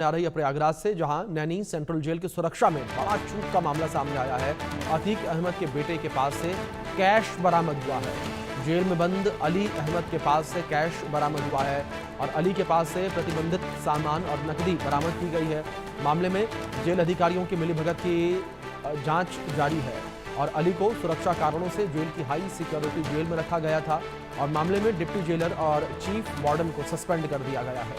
आ रही है प्रयागराज से, जहां नैनी सेंट्रल जेल की सुरक्षा में बड़ा चूक का मामला सामने आया है। अतीक अहमद के बेटे के पास से कैश बरामद हुआ है। जेल में बंद अली अहमद के पास से कैश बरामद हुआ है और अली के पास से प्रतिबंधित सामान और नकदी बरामद की गई है। मामले में जेल अधिकारियों की मिलीभगत की जांच जारी है और अली को सुरक्षा कारणों से जेल की हाई सिक्योरिटी जेल में रखा गया था और मामले में डिप्टी जेलर और चीफ वार्डन को सस्पेंड कर दिया गया है।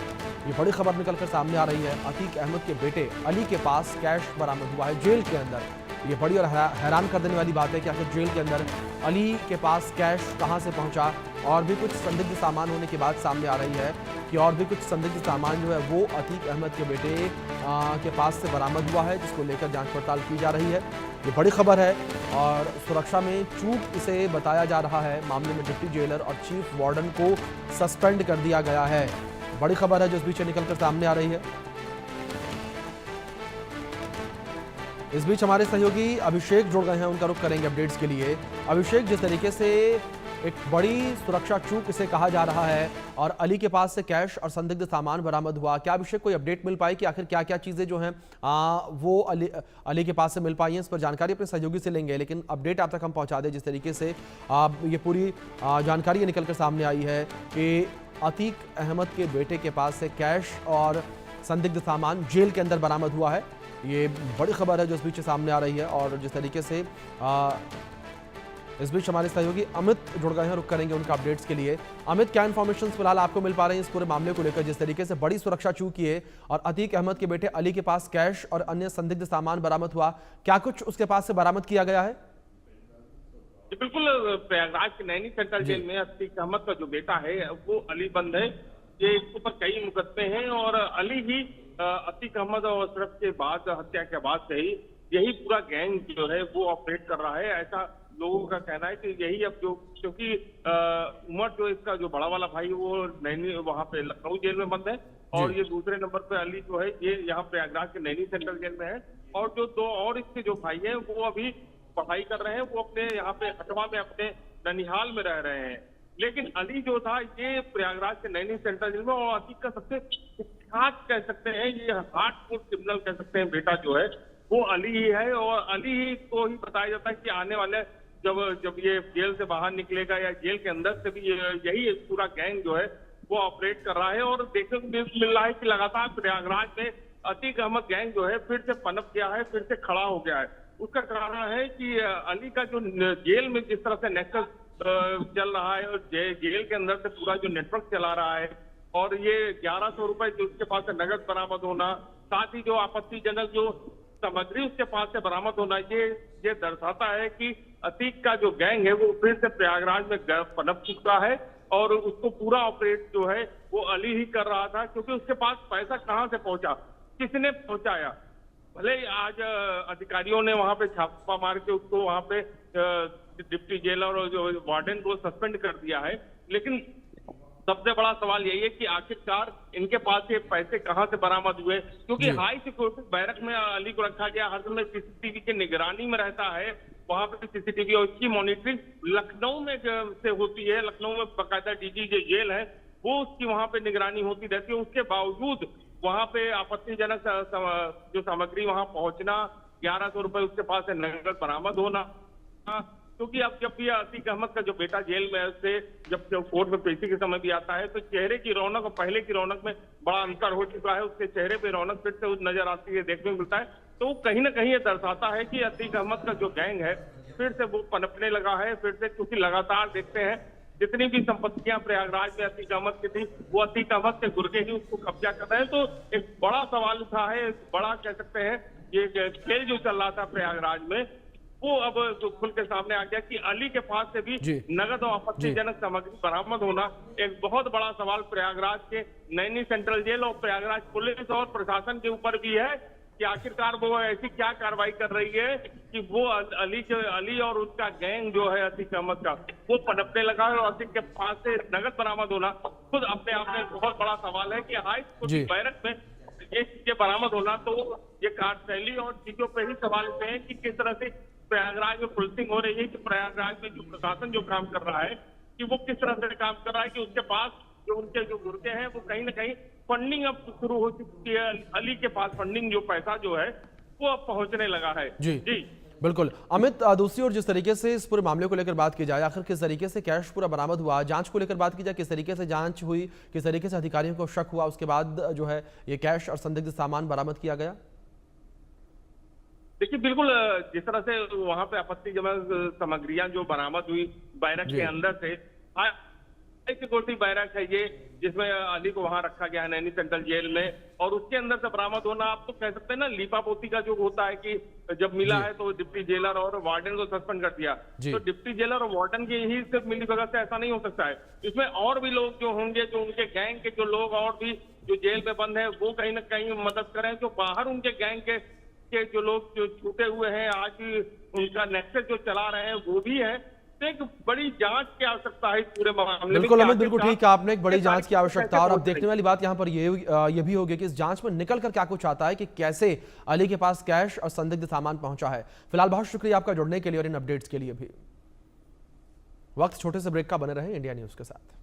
ये बड़ी खबर निकलकर सामने आ रही है। अतीक अहमद के बेटे अली के पास कैश बरामद हुआ है जेल के अंदर। ये बड़ी और हैरान कर देने वाली बात है कि आखिर जेल के अंदर अली के पास कैश कहां से पहुंचा। और भी कुछ संदिग्ध सामान होने की बात सामने आ रही है कि और भी कुछ संदिग्ध सामान जो है वो अतीक अहमद के बेटे के पास से बरामद हुआ है, जिसको लेकर जांच पड़ताल की जा रही है। ये बड़ी खबर है और सुरक्षा में चूक इसे बताया जा रहा है। मामले में डिप्टी जेलर और चीफ वार्डन को सस्पेंड कर दिया गया है। बड़ी खबर है जो इस बीच निकलकर सामने आ रही है। इस बीच हमारे सहयोगी अभिषेक जुड़ गए हैं, उनका रुख करेंगे अपडेट्स के लिए। अभिषेक, जिस तरीके से एक बड़ी सुरक्षा चूक इसे कहा जा रहा है और अली के पास से कैश और संदिग्ध सामान बरामद हुआ, क्या अभिषेक कोई अपडेट मिल पाई कि आखिर क्या क्या चीजें जो हैं वो अली के पास से मिल पाई हैं? इस पर जानकारी अपने सहयोगी से लेंगे, लेकिन अपडेट आप तक हम पहुंचा दें। जिस तरीके से ये पूरी जानकारी निकलकर सामने आई है कि अतीक अहमद के बेटे के पास से कैश और संदिग्ध सामान जेल के अंदर बरामद हुआ है। ये बड़ी खबर है जो इस बीच सामने आ रही है। और जिस तरीके से इस बीच हमारे सहयोगी अमित जुड़ गए हैं, रुक करेंगे उनका अपडेट्स के लिए। अमित, क्या इन्फॉर्मेशन फिलहाल आपको मिल पा रही है इस पूरे मामले को लेकर, जिस तरीके से बड़ी सुरक्षा चूकी है और अतीक अहमद के बेटे अली के पास कैश और अन्य संदिग्ध सामान बरामद हुआ, क्या कुछ उसके पास से बरामद किया गया है? बिल्कुल, प्रयागराज के नैनी सेंट्रल जेल में अतीक अहमद का जो बेटा है वो अली बंद है। ये इसके ऊपर कई मुकदमे हैं और अली ही अतीक अहमद और अशरफ के बाद, हत्या के बाद से ही यही पूरा गैंग जो है वो ऑपरेट कर रहा है। ऐसा लोगों का कहना है कि यही अब जो, क्योंकि उमर जो इसका जो बड़ा वाला भाई वो नैनी वहां पे लखनऊ जेल में बंद है और ये दूसरे नंबर पे अली जो है ये यहाँ प्रयागराज के नैनी सेंट्रल जेल में है। और जो दो और इसके जो भाई हैं वो अभी पढ़ाई कर रहे हैं, वो अपने यहाँ पे हटवा में अपने ननिहाल में रह रहे हैं। लेकिन अली जो था ये प्रयागराज के नैनी सेंट्रल जेल में, और अतीक का सबसे कुख्यात कह सकते हैं, ये हार्डकोर क्रिमिनल कह सकते हैं बेटा जो है वो अली ही है। और अली ही को ही बताया जाता है कि आने वाले जब ये जेल से बाहर निकलेगा या जेल के अंदर से भी यही पूरा गैंग जो है वो ऑपरेट कर रहा है। और देखने को मिल रहा है कि लगातार प्रयागराज में अतीक अहमद गैंग जो है फिर से पनप गया है, फिर से खड़ा हो गया है। उसका कारण है कि अली का जो जेल में जिस तरह से नेक्सस चल रहा है और जेल के अंदर से पूरा जो नेटवर्क चला रहा है, और ये 1100 रुपए जो उसके पास से नगद बरामद होना, साथ ही जो आपत्तिजनक जो सामग्री उसके पास से बरामद होना, ये दर्शाता है कि अतीक का जो गैंग है वो फिर से प्रयागराज में पनप चुका है और उसको पूरा ऑपरेट जो है वो अली ही कर रहा था। क्योंकि उसके पास पैसा कहां से पहुंचा, किसने पहुंचाया? भले ही आज अधिकारियों ने वहां पे छापा मार के उसको वहां पे डिप्टी जेलर और जो वार्डन को सस्पेंड कर दिया है, लेकिन सबसे बड़ा सवाल यही है कि आखिरकार इनके पास ये पैसे कहां से बरामद हुए। क्योंकि हाई सिक्योरिटी बैरक में अली को रखा गया, हर समय सीसीटीवी की निगरानी में रहता है। वहां पे सीसीटीवी और उसकी मॉनिटरिंग लखनऊ में से होती है। लखनऊ में बाकायदा डीजी जो जेल है वो उसकी वहां पे निगरानी होती रहती है। उसके बावजूद वहां पे आपत्तिजनक जो सामग्री वहां पहुंचना, 1100 रुपए उसके पास से नगद बरामद होना, क्योंकि अब जब भी अतीक अहमद का जो बेटा जेल में से जब कोर्ट में पेशी के समय भी आता है तो चेहरे की रौनक और पहले की रौनक में बड़ा अंतर हो चुका है। उसके चेहरे पे रौनक फिर से नजर आती है, देखने को मिलता है। तो कहीं ना कहीं ये दर्शाता है कि अतीक अहमद का जो गैंग है फिर से वो पनपने लगा है फिर से। क्योंकि लगातार देखते हैं जितनी भी संपत्तियां प्रयागराज में अतीक अहमद की थी वो अतीक अहमद के गुर्गे ही उसको कब्जा कर रहे हैं। तो एक बड़ा सवाल उठा है, बड़ा कह सकते हैं ये खेल जो चल रहा था प्रयागराज में वो अब तो खुल के सामने आ गया कि अली के पास से भी नगद और आपत्तिजनक सामग्री बरामद होना एक बहुत बड़ा सवाल प्रयागराज के नैनी सेंट्रल जेल और प्रयागराज पुलिस और प्रशासन के ऊपर भी है कि आखिरकार वो ऐसी क्या कार्रवाई कर रही है कि वो अली और उसका गैंग जो है अतीक अहमद का वो पनपने लगा है। और अतीक के पास से नगद बरामद होना खुद अपने आप में बहुत बड़ा सवाल है कि हाई सिक्योरिटी बैरक में ये चीजें बरामद होना, तो ये कार्यशैली और चीजों पे ही सवाल उठते हैं कि किस तरह से प्रयागराज में पुलिसिंग हो रही है, कि प्रयागराज में जो प्रशासन जो काम कर रहा है कि वो किस तरह से काम कर रहा है कि उसके पास जो उनके जो गुर्गे हैं वो कहीं ना कहीं फंडिंग अब शुरू हो चुकी है। अली के पास फंडिंग जो पैसा जो है वो अब पहुंचने लगा है। जी बिल्कुल। अमित, दूसरी ओर जिस तरीके से इस पूरे मामले को लेकर बात की जाए, आखिर किस तरीके से कैश पूरा बरामद हुआ, जांच को लेकर बात की जाए, किस तरीके से जांच हुई, किस तरीके से अधिकारियों को शक हुआ, उसके बाद जो है ये कैश और संदिग्ध सामान बरामद किया गया? देखिए बिल्कुल, जिस तरह से वहां पे आपत्तिजनक सामग्रियां जो बरामद हुई बैरक के अंदर से, सिक्योरिटी बैरक है ये, जिसमें अली को वहां रखा गया है नैनी सेंट्रल जेल में, और उसके अंदर से बरामद होना, आप तो कह सकते हैं ना लीपापोती का जो होता है कि जब मिला है तो डिप्टी जेलर और वार्डन को सस्पेंड कर दिया, तो डिप्टी जेलर और वार्डन की ही सिर्फ मिलीभगत से ऐसा नहीं हो सकता है। इसमें और भी लोग जो होंगे, जो उनके गैंग के जो लोग और भी जो जेल में बंद है, वो कहीं ना कहीं मदद करें, जो बाहर उनके गैंग के जो लोग जो छूटे हुए हैं, आज उनका नेक्सस जो चला रहे हैं वो भी है। तो एक बड़ी जांच की आवश्यकता है इस पूरे मामले में। बिल्कुल अमित, बिल्कुल ठीक है आपने, एक बड़ी जांच की आवश्यकता। और अब देखने वाली बात यहाँ पर ये भी होगी कि इस जांच में निकल कर क्या कुछ आता है, कि कैसे अली के पास कैश और संदिग्ध सामान पहुंचा है। फिलहाल बहुत शुक्रिया आपका जुड़ने के लिए और इन अपडेट्स के लिए भी। वक्त छोटे से ब्रेक का, बने रहे इंडिया न्यूज के साथ।